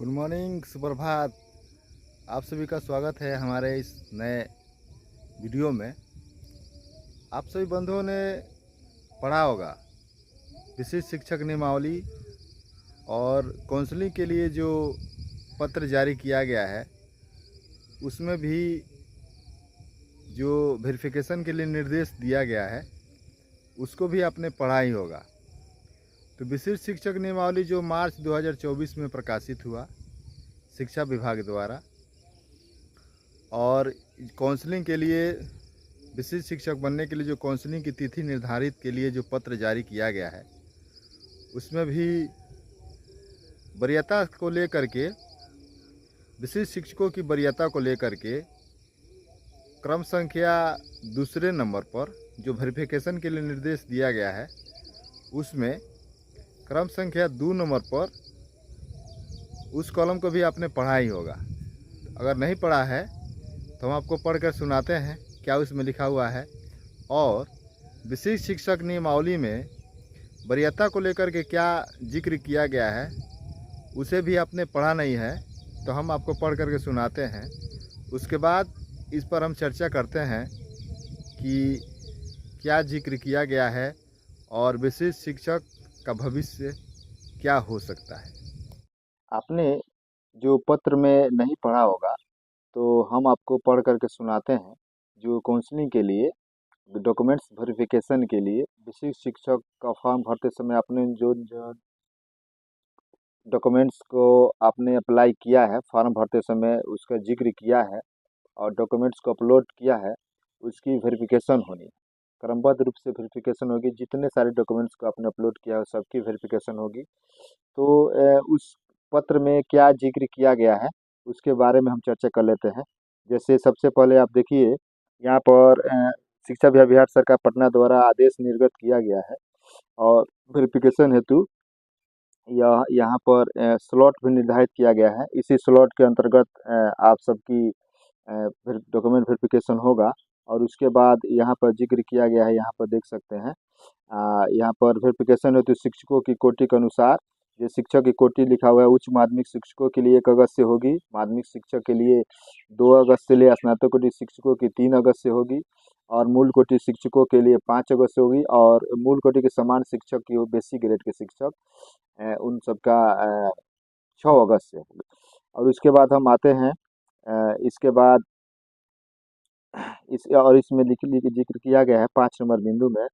Good morning, सुप्रभात। आप सभी का स्वागत है हमारे इस नए वीडियो में। आप सभी बंधुओं ने पढ़ा होगा विशिष्ट शिक्षक नियमावली और काउंसलिंग के लिए जो पत्र जारी किया गया है, उसमें भी जो वेरिफिकेशन के लिए निर्देश दिया गया है उसको भी आपने पढ़ा ही होगा। तो विशिष्ट शिक्षक नियमावली जो मार्च 2024 में प्रकाशित हुआ शिक्षा विभाग द्वारा, और काउंसलिंग के लिए विशिष्ट शिक्षक बनने के लिए जो काउंसलिंग की तिथि निर्धारित के लिए जो पत्र जारी किया गया है, उसमें भी वरीयता को लेकर के, विशिष्ट शिक्षकों की वरीयता को लेकर के क्रम संख्या दूसरे नंबर पर जो वेरिफिकेशन के लिए निर्देश दिया गया है, उसमें क्रम संख्या 2 नंबर पर उस कॉलम को भी आपने पढ़ा ही होगा। अगर नहीं पढ़ा है तो हम आपको पढ़कर सुनाते हैं क्या उसमें लिखा हुआ है। और विशिष्ट शिक्षक नियमावली में वरीयता को लेकर के क्या जिक्र किया गया है उसे भी आपने पढ़ा नहीं है, तो हम आपको पढ़ करके सुनाते हैं। उसके बाद इस पर हम चर्चा करते हैं कि क्या जिक्र किया गया है और विशिष्ट शिक्षक का भविष्य क्या हो सकता है। आपने जो पत्र में नहीं पढ़ा होगा तो हम आपको पढ़ करके सुनाते हैं। जो काउंसलिंग के लिए डॉक्यूमेंट्स वेरिफिकेशन के लिए विशिष्ट शिक्षक का फॉर्म भरते समय आपने जो डॉक्यूमेंट्स को आपने अप्लाई किया है, फॉर्म भरते समय उसका जिक्र किया है और डॉक्यूमेंट्स को अपलोड किया है, उसकी वेरिफिकेशन होनी है। क्रमबद्ध रूप से वेरिफिकेशन होगी। जितने सारे डॉक्यूमेंट्स को आपने अपलोड किया है सबकी वेरिफिकेशन होगी। तो उस पत्र में क्या जिक्र किया गया है उसके बारे में हम चर्चा कर लेते हैं। जैसे सबसे पहले आप देखिए, यहाँ पर शिक्षा विभाग बिहार सरकार पटना द्वारा आदेश निर्गत किया गया है और वेरिफिकेशन हेतु यहाँ पर स्लॉट भी निर्धारित किया गया है। इसी स्लॉट के अंतर्गत आप सबकी डॉक्यूमेंट वेरिफिकेशन होगा। और उसके बाद यहाँ पर जिक्र किया गया है, यहाँ पर देख सकते हैं। यहाँ पर वेरिफिकेशन हेतु शिक्षकों की कोटि के अनुसार, जो शिक्षक की कोटि लिखा हुआ है, उच्च माध्यमिक शिक्षकों के लिए 1 अगस्त से होगी, माध्यमिक शिक्षक के लिए 2 अगस्त से ले स्नातक कोटि शिक्षकों की 3 अगस्त से होगी, और मूल कोटि शिक्षकों के लिए 5 अगस्त से होगी। और मूल कोटि के समान शिक्षक की हो, बेसिक ग्रेड के शिक्षक, उन सबका 6 अगस्त से होगी। और उसके बाद हम आते हैं, इसके बाद इसमें लिख जिक्र किया गया है 5 नंबर बिंदु में,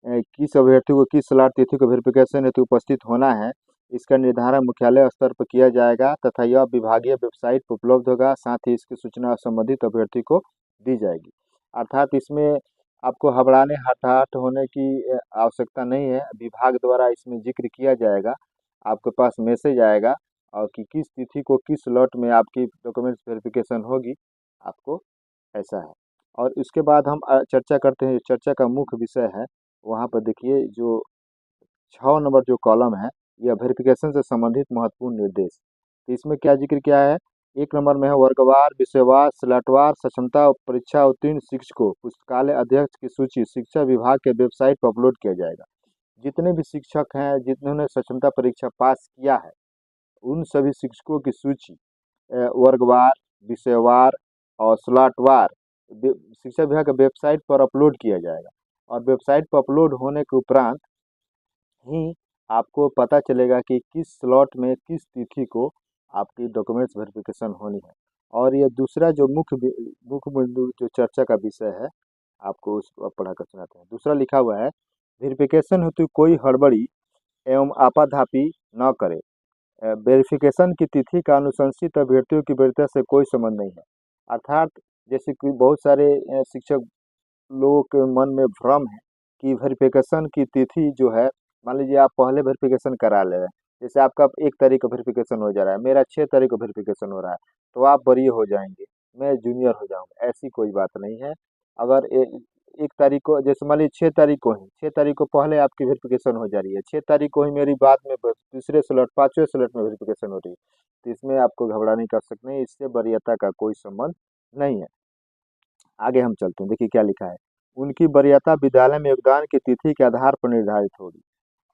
किस अभ्यर्थी को किस स्लॉट तिथि को वेरिफिकेशन हेतु उपस्थित होना है, इसका निर्धारण मुख्यालय स्तर पर किया जाएगा तथा यह विभागीय वेबसाइट पर उपलब्ध होगा। साथ ही इसकी सूचना संबंधित अभ्यर्थी को दी जाएगी। अर्थात इसमें आपको घबराने हताहट होने की आवश्यकता नहीं है। विभाग द्वारा इसमें जिक्र किया जाएगा, आपके पास मैसेज आएगा और कि किस तिथि को किस स्लॉट में आपकी डॉक्यूमेंट्स वेरिफिकेशन होगी, आपको ऐसा है। और इसके बाद हम चर्चा करते हैं, चर्चा का मुख्य विषय है। वहाँ पर देखिए जो 6 नंबर जो कॉलम है, यह वेरिफिकेशन से संबंधित महत्वपूर्ण निर्देश। तो इसमें क्या जिक्र किया है? 1 नंबर में है वर्गवार, विषयवार, स्लॉटवार सक्षमता और परीक्षा उत्तीर्ण शिक्षकों पुस्तकालय अध्यक्ष की सूची शिक्षा विभाग के वेबसाइट पर अपलोड किया जाएगा। जितने भी शिक्षक हैं जिन्होंने सक्षमता परीक्षा पास किया है, उन सभी शिक्षकों की सूची वर्गवार, विषयवार और स्लॉटवार शिक्षा विभाग के वेबसाइट पर अपलोड किया जाएगा। और वेबसाइट पर अपलोड होने के उपरांत ही आपको पता चलेगा कि किस स्लॉट में किस तिथि को आपकी डॉक्यूमेंट्स वेरिफिकेशन होनी है। और ये दूसरा जो मुख्य बिंदु जो चर्चा का विषय है, आपको उसको पढ़ा कर सुनाते हैं। दूसरा लिखा हुआ है, वेरिफिकेशन हेतु कोई हड़बड़ी एवं आपाधापी न करे। वेरिफिकेशन की तिथि का अनुशंसित अभ्यर्थियों की वरीयता से कोई संबंध नहीं है। अर्थात जैसे कि बहुत सारे शिक्षक लोगों के मन में भ्रम है कि वेरिफिकेशन की तिथि जो है, मान लीजिए आप पहले वेरिफिकेशन करा ले रहे हैं, जैसे आपका 1 तारीख को वेरिफिकेशन हो जा रहा है, मेरा 6 तारीख को वेरिफिकेशन हो रहा है, तो आप वरीय हो जाएंगे, मैं जूनियर हो जाऊंगा। ऐसी कोई बात नहीं है। अगर 1 तारीख को, जैसे मान लीजिए 6 तारीख को ही, 6 तारीख को पहले आपकी वेरिफिकेशन हो जा रही है, 6 तारीख को ही मेरी बाद में तीसरे स्लॉट 5वें स्लॉट में वेरिफिकेशन हो रही है, तो इसमें आपको घबराने की आवश्यकता नहीं, इससे वरीयता का कोई संबंध नहीं है। आगे हम चलते हैं, देखिए क्या लिखा है। उनकी वरीयता विद्यालय में योगदान की तिथि के आधार पर निर्धारित होगी।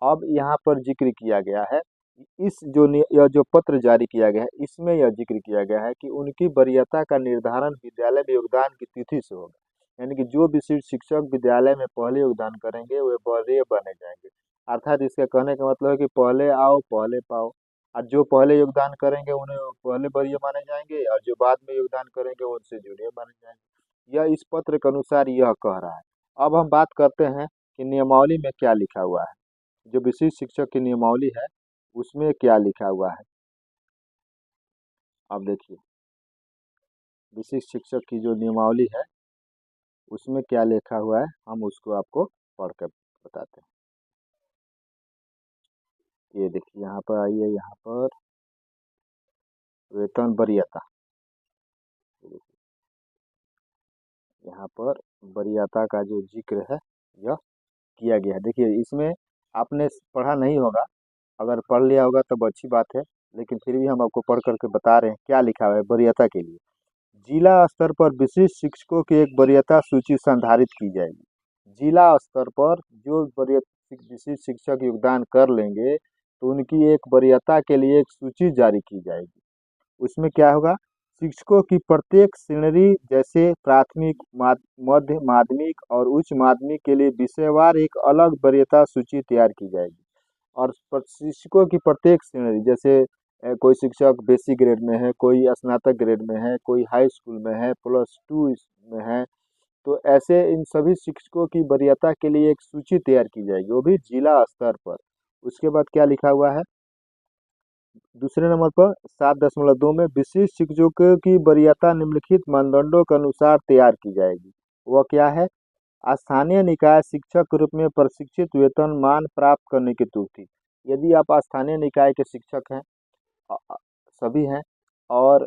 अब यहाँ पर जिक्र किया गया है यह जो पत्र जारी किया गया है इसमें यह जिक्र किया गया है कि उनकी वरीयता का निर्धारण विद्यालय में योगदान की तिथि से होगा। यानी कि जो विशिष्ट शिक्षक विद्यालय में पहले योगदान करेंगे वे वरीय बने जाएंगे। अर्थात इसके कहने का मतलब है कि पहले आओ पहले पाओ, और जो पहले योगदान करेंगे उन्हें पहले वरीय माने जाएंगे, और जो बाद में योगदान करेंगे उनसे जूनियर माने जाएंगे। यह इस पत्र के अनुसार यह कह रहा है। अब हम बात करते हैं कि नियमावली में क्या लिखा हुआ है। जो विशिष्ट शिक्षक की नियमावली है उसमें क्या लिखा हुआ है। अब देखिए, विशिष्ट शिक्षक की जो नियमावली है उसमें क्या लिखा हुआ है, हम उसको आपको पढ़ कर बताते हैं। ये देखिए, यहाँ पर आइए, यहाँ पर वेतन वरीयता, यहाँ पर वरीयता का जो जिक्र है यह किया गया है। देखिए, इसमें आपने पढ़ा नहीं होगा, अगर पढ़ लिया होगा तब अच्छी बात है, लेकिन फिर भी हम आपको पढ़ करके बता रहे हैं क्या लिखा हुआ है वरीयता के लिए। जिला स्तर पर विशिष्ट शिक्षकों की एक वरीयता सूची संधारित की जाएगी। जिला स्तर पर जो विशिष्ट शिक्षक योगदान कर लेंगे तो उनकी एक वरीयता के लिए एक सूची जारी की जाएगी। उसमें क्या होगा, शिक्षकों की प्रत्येक श्रेणी जैसे प्राथमिक, मध्य माध्यमिक और उच्च माध्यमिक के लिए विषयवार एक अलग वरीयता सूची तैयार की जाएगी। और शिक्षकों की प्रत्येक श्रेणी जैसे कोई शिक्षक बेसिक ग्रेड में है, कोई स्नातक ग्रेड में है, कोई हाई स्कूल में है, +2 में है, तो ऐसे इन सभी शिक्षकों की वरीयता के लिए एक सूची तैयार की जाएगी, वो भी जिला स्तर पर। उसके बाद क्या लिखा हुआ है, दूसरे नंबर पर 7.2 में विशिष्ट शिक्षकों की वरीयता निम्नलिखित मानदंडों के अनुसार तैयार की जाएगी। वह क्या है, स्थानीय निकाय शिक्षक के रूप में प्रशिक्षित वेतनमान प्राप्त करने की तिथि। यदि आप स्थानीय निकाय के शिक्षक हैं, अ, अ, सभी हैं, और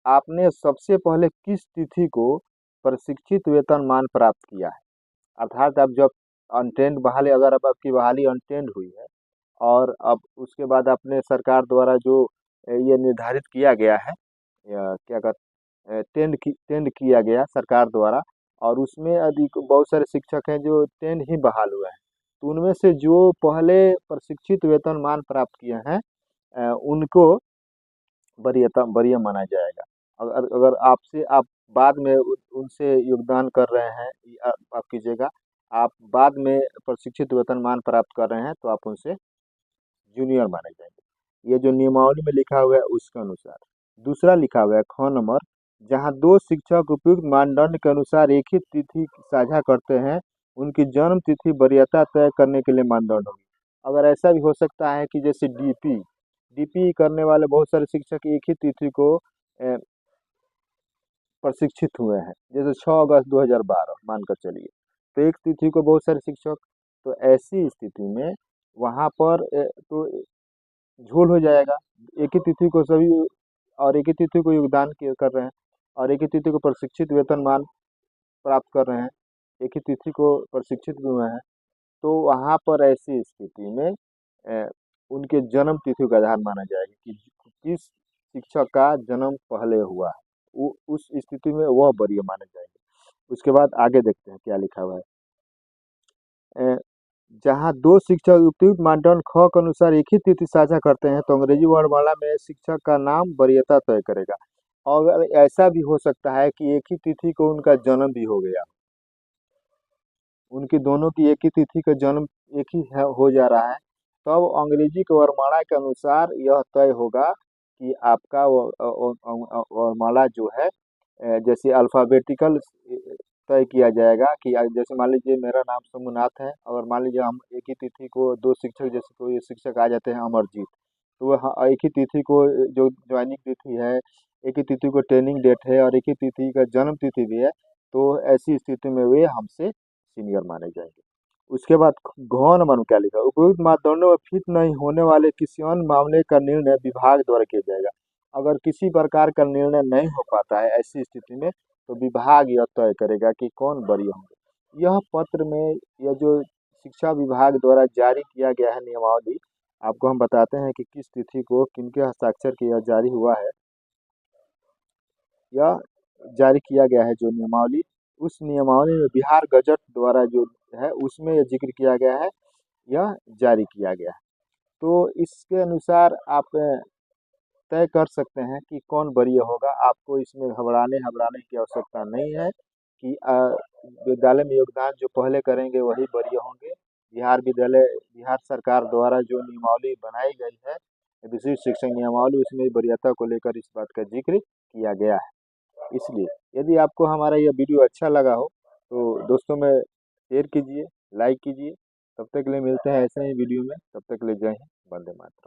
आपने सबसे पहले किस तिथि को प्रशिक्षित वेतनमान प्राप्त किया है, अर्थात आप जब अनटेंड बहाली, अगर अब आपकी बहाली अनटेंड हुई है और अब उसके बाद आपने सरकार द्वारा जो ये निर्धारित किया गया है, या क्या कहते, टेंड किया गया सरकार द्वारा, और उसमें यदि बहुत सारे शिक्षक हैं जो टेंड ही बहाल हुए हैं, तो उनमें से जो पहले प्रशिक्षित वेतनमान प्राप्त किए हैं उनको वरीय माना जाएगा। अगर अगर आपसे आप बाद में उनसे योगदान कर रहे हैं, आप कीजिएगा, आप बाद में प्रशिक्षित वेतनमान प्राप्त कर रहे हैं तो आप उनसे जूनियर माने जाएंगे। ये जो नियमावली में लिखा हुआ है उसके अनुसार। दूसरा लिखा हुआ है ख नंबर, जहां दो शिक्षक उपयुक्त मानदंड के अनुसार एक ही तिथि साझा करते हैं, उनकी जन्म तिथि वरीयता तय करने के लिए मानदंड होगी। अगर ऐसा भी हो सकता है कि जैसे डीपी करने वाले बहुत सारे शिक्षक एक ही तिथि को प्रशिक्षित हुए हैं, जैसे 6 अगस्त 2012 मानकर चलिए, तो एक तिथि को बहुत सारे शिक्षक, तो ऐसी स्थिति में वहाँ पर तो झोल हो जाएगा। एक ही तिथि को सभी, और एक ही तिथि को योगदान कर रहे हैं, और एक ही तिथि को प्रशिक्षित वेतनमान प्राप्त कर रहे हैं, एक ही तिथि को प्रशिक्षित भी हुए हैं, तो वहाँ पर ऐसी स्थिति में उनके जन्म तिथि का आधार माना जाएगा कि किस शिक्षक का जन्म पहले हुआ है, उस स्थिति में वह वरीय माने जाएंगे। उसके बाद आगे देखते हैं क्या लिखा हुआ है। जहाँ दो शिक्षक उपयुक्त मानदंड ख के अनुसार एक ही तिथि साझा करते हैं तो अंग्रेजी वर्णमाला में शिक्षक का नाम वरीयता तय करेगा। और अगर ऐसा भी हो सकता है कि एक ही तिथि को उनका जन्म भी हो गया, उनकी दोनों की एक ही तिथि का जन्म एक ही हो जा रहा है, तब अंग्रेजी के वर्णमाला के अनुसार यह तय होगा कि आपका वर्णमाला जो है जैसे अल्फ़ाबेटिकल तय किया जाएगा कि जैसे मान लीजिए मेरा नाम शंभुनाथ है, और मान लीजिए हम एक ही तिथि को दो शिक्षक, जैसे कोई शिक्षक आ जाते हैं अमरजीत, तो वह एक ही तिथि को जो ज्वाइनिंग तिथि है, एक ही तिथि को ट्रेनिंग डेट है, और एक ही तिथि का जन्म तिथि भी है, तो ऐसी स्थिति में वे हमसे सीनियर माने जाएंगे। उसके बाद घ नंबर में क्या लिखा है, उपयुक्त मापदंडों में फिट नहीं होने वाले किसी अन्य मामले का निर्णय विभाग द्वारा किया जाएगा। अगर किसी प्रकार का निर्णय नहीं हो पाता है ऐसी स्थिति में, तो विभाग यह तय करेगा कि कौन वरीय होंगे। यह पत्र में, यह जो शिक्षा विभाग द्वारा जारी किया गया है नियमावली, आपको हम बताते हैं कि किस तिथि को किनके हस्ताक्षर के यह जारी हुआ है। यह जारी किया गया है जो नियमावली, उस नियमावली में बिहार गजट द्वारा जो है उसमें यह जिक्र किया गया है, यह जारी किया गया है। तो इसके अनुसार आप तय कर सकते हैं कि कौन वरीय होगा। आपको इसमें घबराने घबराने की आवश्यकता नहीं है कि विद्यालय में योगदान जो पहले करेंगे वही वरीय होंगे। बिहार सरकार द्वारा जो नियमावली बनाई गई है, विशिष्ट शिक्षक नियमावली, उसमें वरीयता को लेकर इस बात का जिक्र किया गया है। इसलिए यदि आपको हमारा यह वीडियो अच्छा लगा हो तो दोस्तों में शेयर कीजिए, लाइक कीजिए। तब तक के लिए मिलते हैं ऐसे ही वीडियो में। तब तक के लिए जय हिंद, वंदे मातरम।